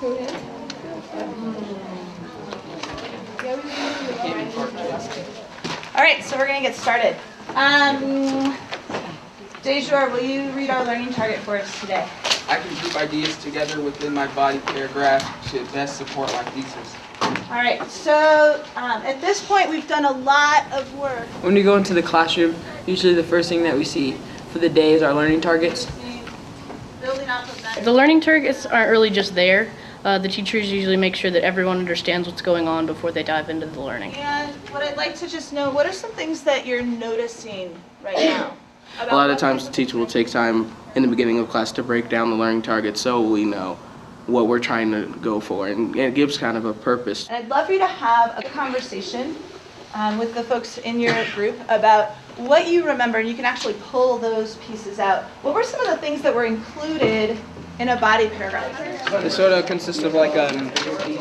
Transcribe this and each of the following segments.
All right, so we're going to get started. Dejor, will you read our learning target for us today? I can group ideas together within my body paragraph to best support my thesis. All right, so at this point we've done a lot of work. When we go into the classroom, usually the first thing that we see for the day is our learning targets. Building off of that. The learning targets aren't really just there. The teachers usually make sure that everyone understands what's going on before they dive into the learning. And what I'd like to just know, what are some things that you're noticing right now? A lot of times the teacher will take time in the beginning of class to break down the learning targets so we know what we're trying to go for, and it gives kind of a purpose. And I'd love for you to have a conversation with the folks in your group about what you remember, and you can actually pull those pieces out. What were some of the things that were included in a body paragraph? It sort of consists of like a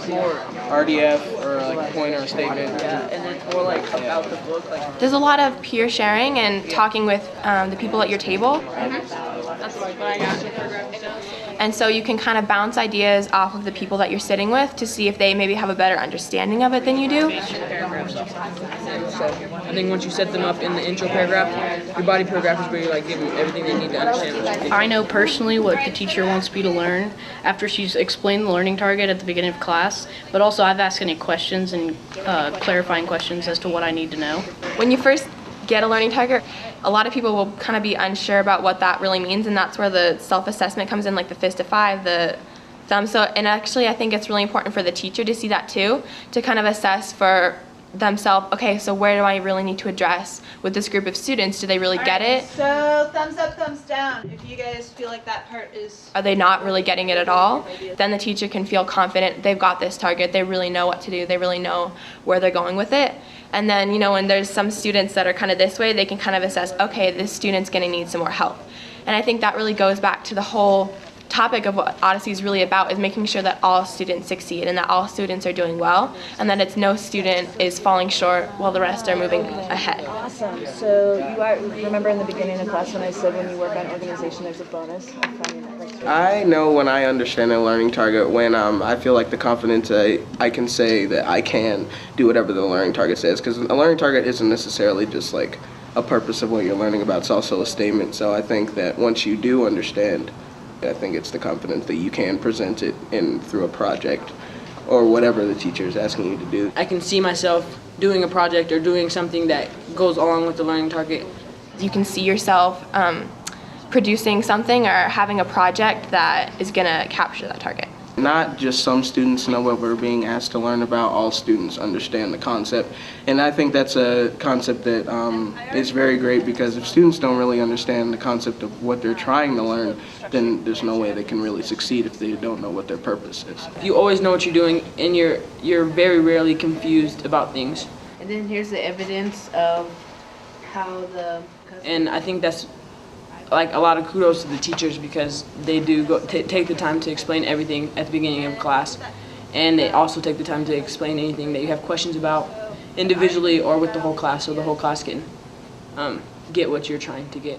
more RDF or like a point or a statement. Yeah, and then more like about the book. There's a lot of peer sharing and talking with the people at your table. That's what I got. And so you can kind of bounce ideas off of the people that you're sitting with to see if they maybe have a better understanding of it than you do. So I think once you set them up in the intro paragraph, your body paragraph is where you like give them everything they need to understand. I know personally what the teacher wants me to learn after she's explained the learning target at the beginning of class, but also I've asked any questions and clarifying questions as to what I need to know. When you first get a learning target, a lot of people will kind of be unsure about what that really means, and that's where the self-assessment comes in, like the fist of 5, the thumb. So, and actually I think it's really important for the teacher to see that too, to kind of assess for themselves, okay, so where do I really need to address with this group of students? Do they really get it? So thumbs up, thumbs down. If you guys feel like that part is... Are they not really getting it at all? Then the teacher can feel confident they've got this target, they really know what to do, they really know where they're going with it. And then, you know, when there's some students that are kind of this way, they can kind of assess, okay, this student's gonna need some more help. And I think that really goes back to the whole topic of what Odyssey is really about, is making sure that all students succeed and that all students are doing well, and that it's no student is falling short while the rest are moving ahead. Awesome. So you remember in the beginning of class when I said when you work on organization there's a bonus? I know when I understand a learning target, when I feel like the confidence I can say that I can do whatever the learning target says, because a learning target isn't necessarily just like a purpose of what you're learning about, it's also a statement. So I think that once you do understand, I think it's the confidence that you can present it in through a project or whatever the teacher is asking you to do. I can see myself doing a project or doing something that goes along with the learning target. You can see yourself producing something or having a project that is gonna capture that target. Not just some students know what we're being asked to learn about, all students understand the concept. And I think that's a concept that is very great, because if students don't really understand the concept of what they're trying to learn, then there's no way they can really succeed if they don't know what their purpose is. If you always know what you're doing, and you're very rarely confused about things. And then here's the evidence of how the... And I think that's like a lot of kudos to the teachers, because they do take the time to explain everything at the beginning of class, and they also take the time to explain anything that you have questions about individually or with the whole class, so the whole class can get what you're trying to get.